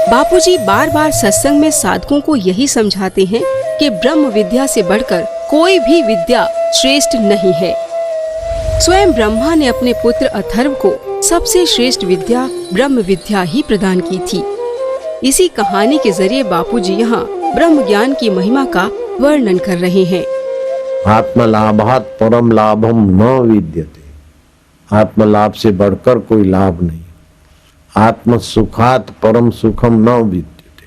बापूजी बार बार सत्संग में साधकों को यही समझाते हैं कि ब्रह्म विद्या से बढ़कर कोई भी विद्या श्रेष्ठ नहीं है। स्वयं ब्रह्मा ने अपने पुत्र अथर्व को सबसे श्रेष्ठ विद्या ब्रह्म विद्या ही प्रदान की थी। इसी कहानी के जरिए बापूजी यहाँ ब्रह्म ज्ञान की महिमा का वर्णन कर रहे हैं। आत्मलाभात परम लाभम न विद्यते। आत्मलाभ से बढ़कर कोई लाभ नहीं। आत्म सुखात परम सुखम न विद्यते।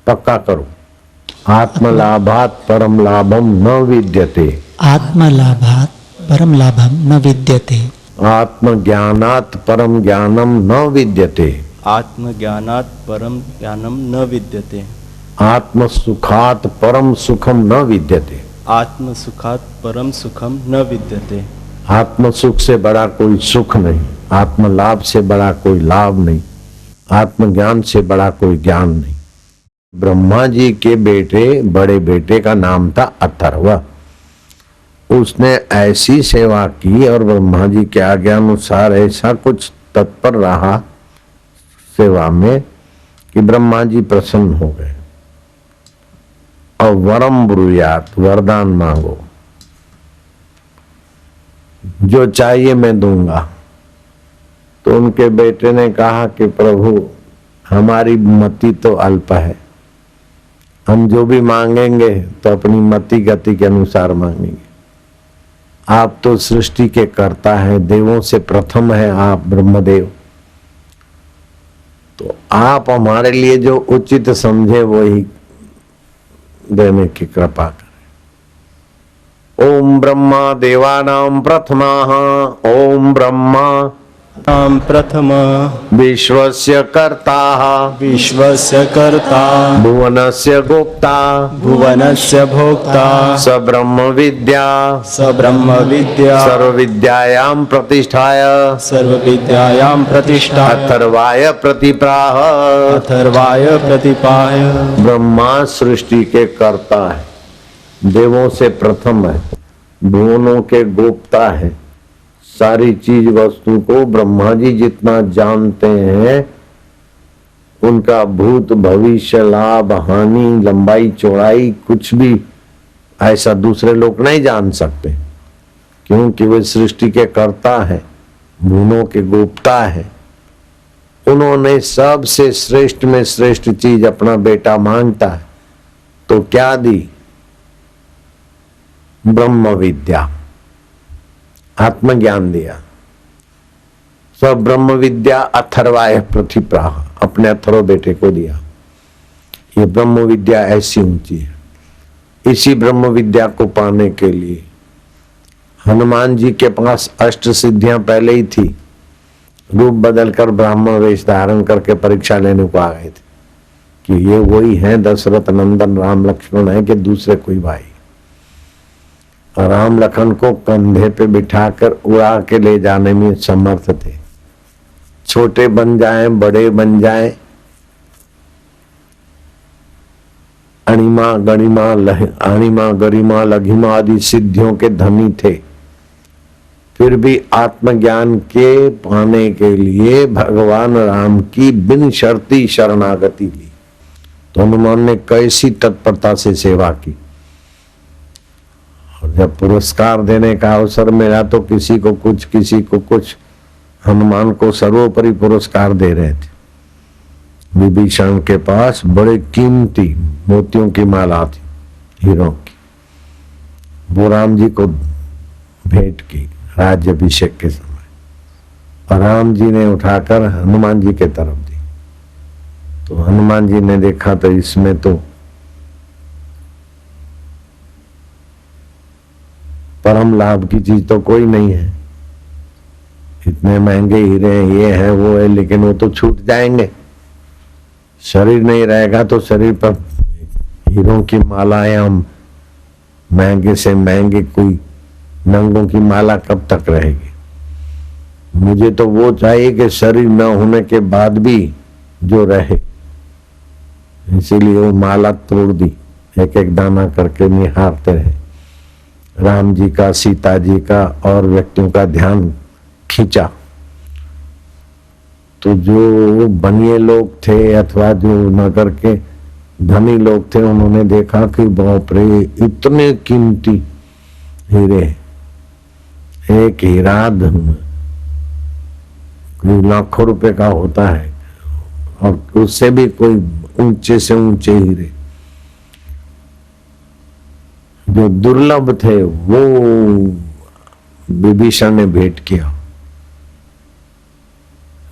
पक्का करो। आत्मलाभात परम लाभम न विद्यते। आत्मलाभात परम लाभम न विद्यते। आत्मज्ञानात् परम ज्ञानम न विद्यते। आत्मज्ञानात् परम ज्ञानम न विद्यते। आत्मसुखात् परम सुखम न विद्यते। आत्मसुखात् परम सुखम न विद्यते। आत्म सुख से बड़ा कोई सुख नहीं। आत्म लाभ से बड़ा कोई लाभ नहीं। आत्मज्ञान से बड़ा कोई ज्ञान नहीं। ब्रह्मा जी के बेटे बड़े बेटे का नाम था अथर्व। उसने ऐसी सेवा की और ब्रह्मा जी के आज्ञानुसार ऐसा कुछ तत्पर रहा सेवा में कि ब्रह्मा जी प्रसन्न हो गए और वरम ब्रूयात, वरदान मांगो, जो चाहिए मैं दूंगा। तो उनके बेटे ने कहा कि प्रभु हमारी मति तो अल्प है, हम जो भी मांगेंगे तो अपनी मति गति के अनुसार मांगेंगे। आप तो सृष्टि के कर्ता हैं, देवों से प्रथम है आप ब्रह्मदेव, तो आप हमारे लिए जो उचित समझे वही देने की कृपा करें। ओम ब्रह्मा देवानां प्रथमः। ओम ब्रह्मा प्रथम विश्वस्य कर्ता। विश्वस्य कर्ता भुवनस्य गोप्ता। भुवनस्य भोक्ता स ब्रह्म विद्या। स ब्रह्म विद्या सर्व विद्यायां प्रतिष्ठाय। सर्व विद्यायां प्रतिष्ठा अथर्वाय प्रतिप्राह। अथर्वाय प्रतिपाय। ब्रह्मा सृष्टि के कर्ता है, देवों से प्रथम है, भुवनों के गोप्ता है। सारी चीज वस्तु को ब्रह्मा जी जितना जानते हैं, उनका भूत भविष्य लाभ हानि लंबाई चौड़ाई कुछ भी ऐसा दूसरे लोग नहीं जान सकते, क्योंकि वे सृष्टि के कर्ता है, भुवनों के गोप्ता है। उन्होंने सबसे श्रेष्ठ में श्रेष्ठ चीज अपना बेटा मांगता है तो क्या दी? ब्रह्म विद्या, आत्मज्ञान दिया। सब ब्रह्म विद्या अथर्वाय प्रतिप्राह, अपने अथर्व बेटे को दिया। ये ब्रह्म विद्या ऐसी ऊंची है। इसी ब्रह्म विद्या को पाने के लिए हनुमान जी के पास अष्ट सिद्धियां पहले ही थी। रूप बदलकर ब्राह्मण वेश धारण करके परीक्षा लेने को आ गए थे कि ये वही हैं दशरथ नंदन राम लक्ष्मण है कि दूसरे कोई भाई। राम लखन को कंधे पे बिठाकर उड़ा के ले जाने में समर्थ थे। छोटे बन जाएं बड़े बन जाएं, अणिमा गरिमा लघिमा आदि सिद्धियों के धनी थे, फिर भी आत्मज्ञान के पाने के लिए भगवान राम की बिन शर्ती शरणागति ली। तो हनुमान ने कैसी तत्परता से सेवा की। और जब पुरस्कार देने का अवसर मिला तो किसी को कुछ किसी को कुछ, हनुमान को सर्वोपरि पुरस्कार दे रहे थे। विभीषण के पास बड़े कीमती मोतियों की माला थी, हीरों की, वो राम जी को भेंट की राज्याभिषेक के समय, और राम जी ने उठाकर हनुमान जी के तरफ दी। तो हनुमान जी ने देखा तो इसमें तो परम लाभ की चीज तो कोई नहीं है। इतने महंगे हीरे हैं, ये है वो है, लेकिन वो तो छूट जाएंगे। शरीर नहीं रहेगा तो शरीर पर हीरों की मालाएं, हम महंगे से महंगे कोई नंगों की माला कब तक रहेगी। मुझे तो वो चाहिए कि शरीर न होने के बाद भी जो रहे। इसीलिए वो माला तोड़ दी, एक एक दाना करके निहारते रहे। राम जी का, सीता जी का और व्यक्तियों का ध्यान खींचा तो जो बनिए लोग थे अथवा जो नगर के धनी लोग थे, उन्होंने देखा कि बाप रे, इतने कीमती हीरे, एक हीरा कोई लाखों रुपए का होता है, और उससे भी कोई ऊंचे से ऊंचे हीरे जो दुर्लभ थे, वो विभीषण ने भेंट किया,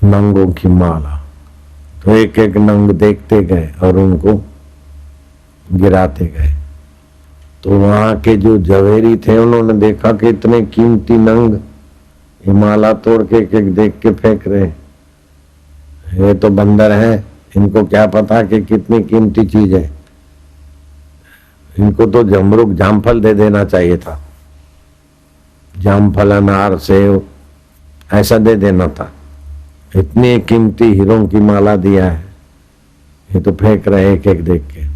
नंगों की माला। तो एक एक नंग देखते गए और उनको गिराते गए। तो वहां के जो जवेरी थे, उन्होंने देखा कि इतने कीमती नंग, ये माला तोड़ के एक एक देख के फेंक रहे, ये तो बंदर है, इनको क्या पता कि कितनी कीमती चीज है, इनको तो जमरूक जामफल दे देना चाहिए था, जामफल, अनार, सेव ऐसा दे देना था। इतनी कीमती हीरों की माला दिया है, ये तो फेंक रहे एक एक देख के।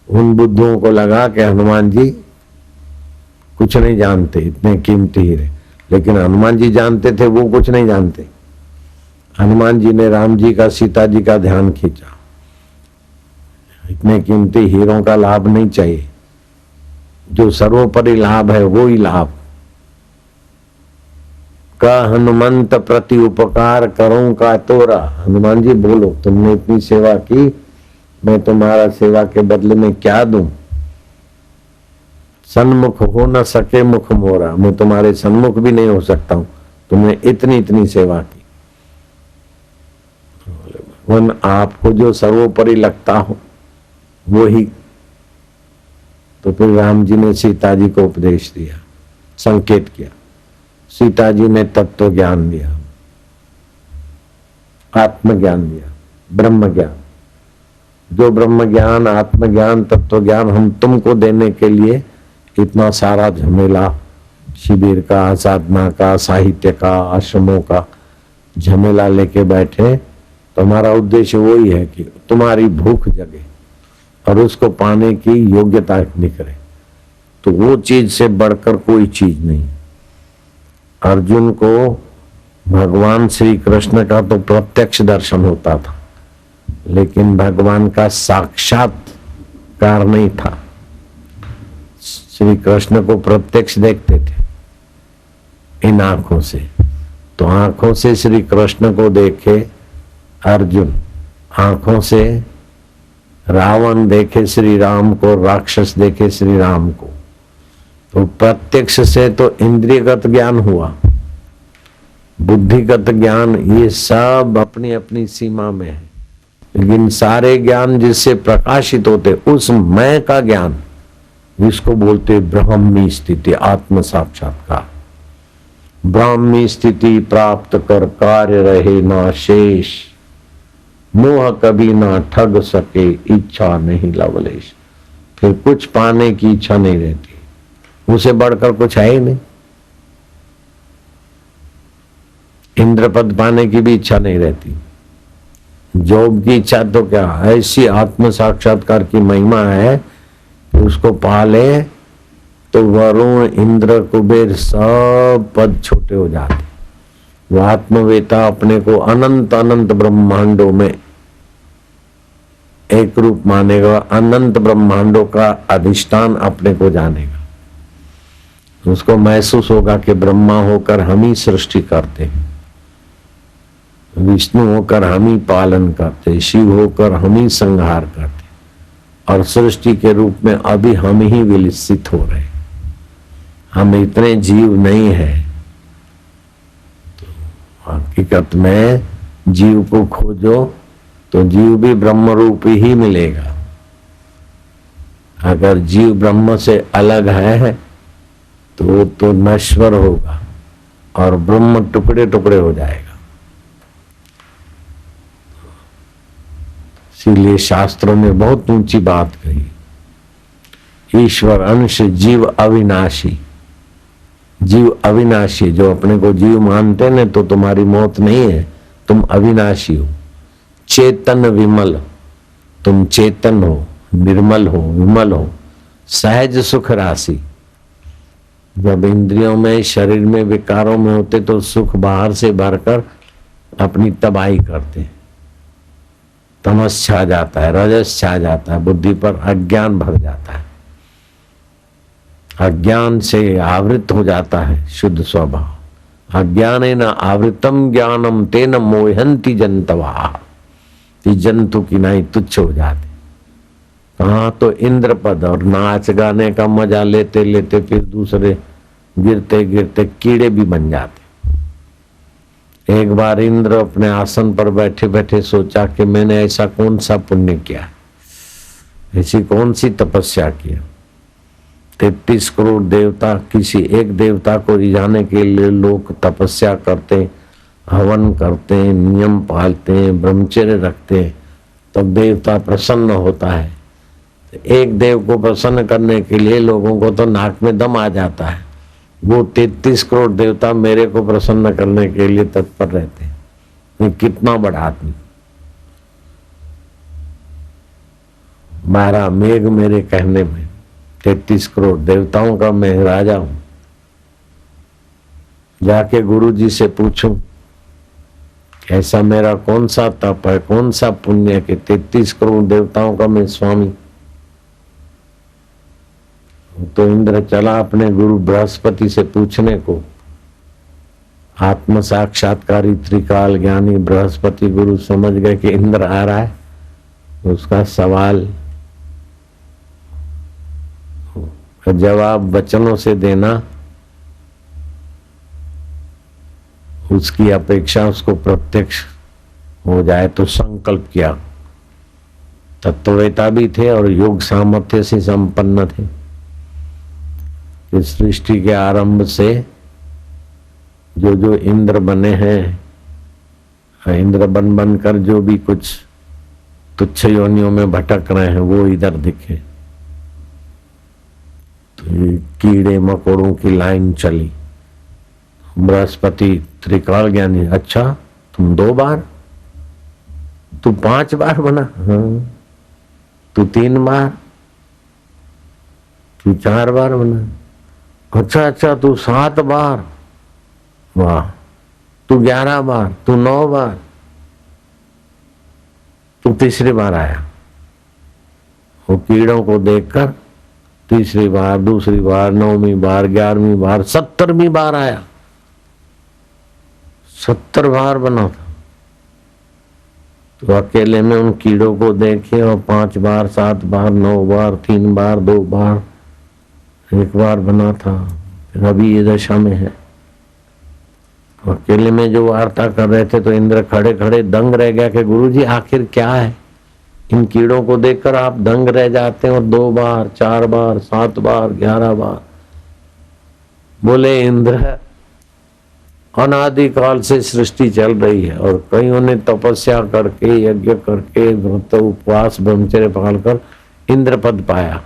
उन बुद्धुओं को लगा कि हनुमान जी कुछ नहीं जानते, इतने कीमती हीरे, लेकिन हनुमान जी जानते थे, वो कुछ नहीं जानते। हनुमान जी ने राम जी का, सीता जी का ध्यान खींचा। इतने कीमती हीरों का लाभ नहीं चाहिए, जो सर्वोपरि लाभ है वो ही लाभ। का हनुमंत प्रति उपकार करूं का तोरा, हनुमान जी बोलो, तुमने इतनी सेवा की, मैं तुम्हारा सेवा के बदले में क्या दूं। सन्मुख हो न सके मुख मोरा, मैं तुम्हारे सन्मुख भी नहीं हो सकता हूं, तुमने इतनी इतनी सेवा की। वन आपको जो सर्वोपरि लगता हो वो ही। तो फिर राम जी ने सीता जी को उपदेश दिया, संकेत किया। सीता जी ने तत्व ज्ञान दिया, आत्मज्ञान दिया, ब्रह्म ज्ञान। जो ब्रह्म ज्ञान, आत्मज्ञान, तत्व ज्ञान हम तुमको देने के लिए इतना सारा झमेला, शिविर का, साधना का, साहित्य का, आश्रमों का झमेला लेके बैठे, तो हमारा उद्देश्य वही है कि तुम्हारी भूख जगे और उसको पाने की योग्यता निकले। तो वो चीज से बढ़कर कोई चीज नहीं। अर्जुन को भगवान श्री कृष्ण का तो प्रत्यक्ष दर्शन होता था, लेकिन भगवान का साक्षात्कार नहीं था। श्री कृष्ण को प्रत्यक्ष देखते थे इन आंखों से। तो आंखों से श्री कृष्ण को देखे अर्जुन, आंखों से रावण देखे श्री राम को, राक्षस देखे श्री राम को। तो प्रत्यक्ष से तो इंद्रियगत ज्ञान हुआ, बुद्धिगत ज्ञान ये सब अपनी अपनी सीमा में है, लेकिन सारे ज्ञान जिससे प्रकाशित होते उस मैं का ज्ञान, जिसको बोलते ब्रह्मी स्थिति, आत्म साक्षात्कार। ब्राह्मी स्थिति प्राप्त कर कार्य रहे ना शेष, मोह कभी ना ठग सके, इच्छा नहीं लवलेश। फिर कुछ पाने की इच्छा नहीं रहती, उसे बढ़कर कुछ है ही नहीं। इंद्रपद पाने की भी इच्छा नहीं रहती, जॉब की इच्छा तो क्या, ऐसी आत्म साक्षात्कार की महिमा है कि उसको पाले तो वरुण, इंद्र, कुबेर सब पद छोटे हो जाते। वो आत्मवेता अपने को अनंत अनंत ब्रह्मांडों में एक रूप मानेगा, अनंत ब्रह्मांडों का अधिष्ठान अपने को जानेगा। उसको महसूस होगा कि ब्रह्मा होकर हम ही सृष्टि करते हैं, विष्णु होकर हम ही पालन करते, शिव होकर हम ही संहार करते, और सृष्टि के रूप में अभी हम ही विलसित हो रहे। हम इतने जीव नहीं है। तो हकीकत में जीव को खोजो तो जीव भी ब्रह्म रूप ही मिलेगा। अगर जीव ब्रह्म से अलग है तो वो तो नश्वर होगा और ब्रह्म टुकड़े टुकड़े हो जाएगा। इसीलिए शास्त्रों ने बहुत ऊंची बात कही, ईश्वर अंश जीव अविनाशी। जीव अविनाशी, जो अपने को जीव मानते न, तो तुम्हारी मौत नहीं है, तुम अविनाशी हो। चेतन विमल, तुम चेतन हो, निर्मल हो, विमल हो, सहज सुख राशि। जब इंद्रियों में, शरीर में, विकारों में होते तो सुख बाहर से भरकर अपनी तबाही करते हैं। तमस छा जाता है, रजस छा जाता है, बुद्धि पर अज्ञान भर जाता है, अज्ञान से आवृत हो जाता है शुद्ध स्वभाव। अज्ञानेन आवृतम ज्ञानम तेन मोहंती जंतवा, जंतु की नहीं तुच्छ हो जाते। कहाँ तो इंद्रपद और नाच गाने का मजा लेते लेते फिर दूसरे गिरते गिरते कीड़े भी बन जाते। एक बार इंद्र अपने आसन पर बैठे बैठे सोचा कि मैंने ऐसा कौन सा पुण्य किया, ऐसी कौन सी तपस्या किया। 33 करोड़ देवता, किसी एक देवता को रिझाने के लिए लोग तपस्या करते, हवन करते, नियम पालते, ब्रह्मचर्य रखते, तब देवता प्रसन्न होता है। एक देव को प्रसन्न करने के लिए लोगों को तो नाक में दम आ जाता है। वो 33 करोड़ देवता मेरे को प्रसन्न करने के लिए तत्पर रहते हैं। ये कितना बड़ा आदमी। 12 मेघ मेरे कहने में, 33 करोड़ देवताओं का मैं राजा हूं। जाके गुरु जी से पूछूं ऐसा मेरा कौन सा तप है, कौन सा पुण्य है कि 33 करोड़ देवताओं का मैं स्वामी। तो इंद्र चला अपने गुरु बृहस्पति से पूछने को। आत्म साक्षात्कारी त्रिकाल ज्ञानी बृहस्पति गुरु समझ गए कि इंद्र आ रहा है, उसका सवाल का जवाब वचनों से देना उसकी अपेक्षा उसको प्रत्यक्ष हो जाए। तो संकल्प किया। तत्ववेता भी थे और योग सामर्थ्य से संपन्न थे। इस सृष्टि के आरंभ से जो जो इंद्र बने हैं, इंद्र बन कर जो भी कुछ तुच्छ योनियों में भटक रहे हैं वो इधर दिखे। तो ये कीड़े मकोड़ों की लाइन चली। बृहस्पति त्रिकाल ज्ञानी, अच्छा तुम 2 बार, तू 5 बार बना, हाँ, तू 3 बार, तू 4 बार बना, अच्छा तू 7 बार, वाह, तू 11 बार, तू 9 बार, तू तीसरी बार आया। वो कीड़ों को देखकर तीसरी बार, दूसरी बार, 9वीं बार, 11वीं बार, 70वीं बार आया। 70 बार बना था। तो अकेले में उन कीड़ों को देखे और 5 बार, 7 बार, 9 बार, 3 बार, 2 बार, 1 बार बना था। फिर अभी ये दशा में है। अकेले में जो वार्ता कर रहे थे तो इंद्र खड़े खड़े दंग रह गया कि गुरुजी आखिर क्या है। इन कीड़ों को देखकर आप दंग रह जाते हैं और 2 बार, 4 बार, 7 बार, 11 बार। बोले इंद्र, अनादिकाल से सृष्टि चल रही है और कईयों ने तपस्या करके, यज्ञ करके, व्रत उपवास ब्रह्मचर्य पालकर इंद्र पद पाया।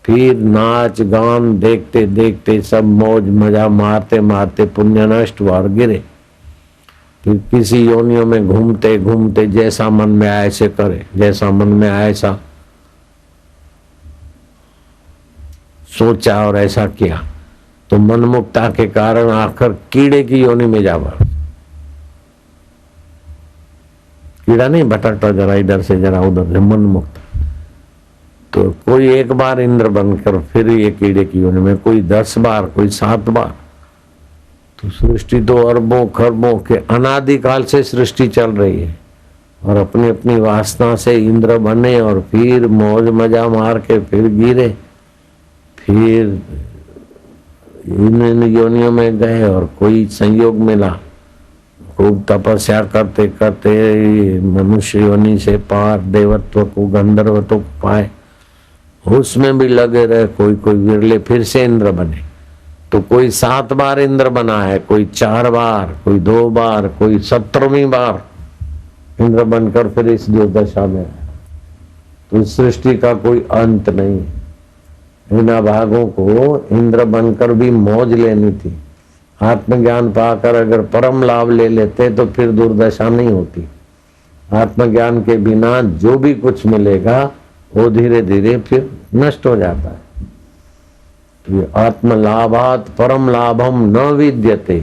फिर नाच गान देखते देखते सब मौज मजा मारते मारते पुण्य नष्ट हुआ और गिरे। फिर किसी योनियों में घूमते घूमते जैसा मन में आए ऐसे करे, जैसा मन में आए ऐसा सोचा और ऐसा किया। तो मनमुक्ता के कारण आखिर कीड़े की योनि में जा बढ़ा। कीड़ा नहीं भटकता जरा इधर से जरा उधर से, मनमुक्त। तो कोई 1 बार इंद्र बनकर फिर ये कीड़े की योनि में, कोई 10 बार, कोई 7 बार। तो सृष्टि तो अरबों खरबों के अनादिकाल से सृष्टि चल रही है और अपनी अपनी वासना से इंद्र बने और फिर मौज मजा मार के फिर गिरे, फिर इन योनियों में गए और कोई संयोग मिला। खूब तपस्या करते करते मनुष्य योनि से पार देवत्व को, गंधर्वत्व को पाए, उसमें भी लगे रहे। कोई कोई विरले फिर से इंद्र बने। तो कोई 7 बार इंद्र बना है, कोई 4 बार, कोई 2 बार, कोई 70वीं बार इंद्र बनकर फिर इस दुर्दशा में। तो इस सृष्टि का कोई अंत नहीं। इन भागों को इंद्र बनकर भी मौज लेनी थी। आत्मज्ञान पाकर अगर परम लाभ ले लेते तो फिर दुर्दशा नहीं होती। आत्मज्ञान के बिना जो भी कुछ मिलेगा वो धीरे धीरे फिर नष्ट हो जाता है। तो आत्मलाभात परम लाभम न विद्यते।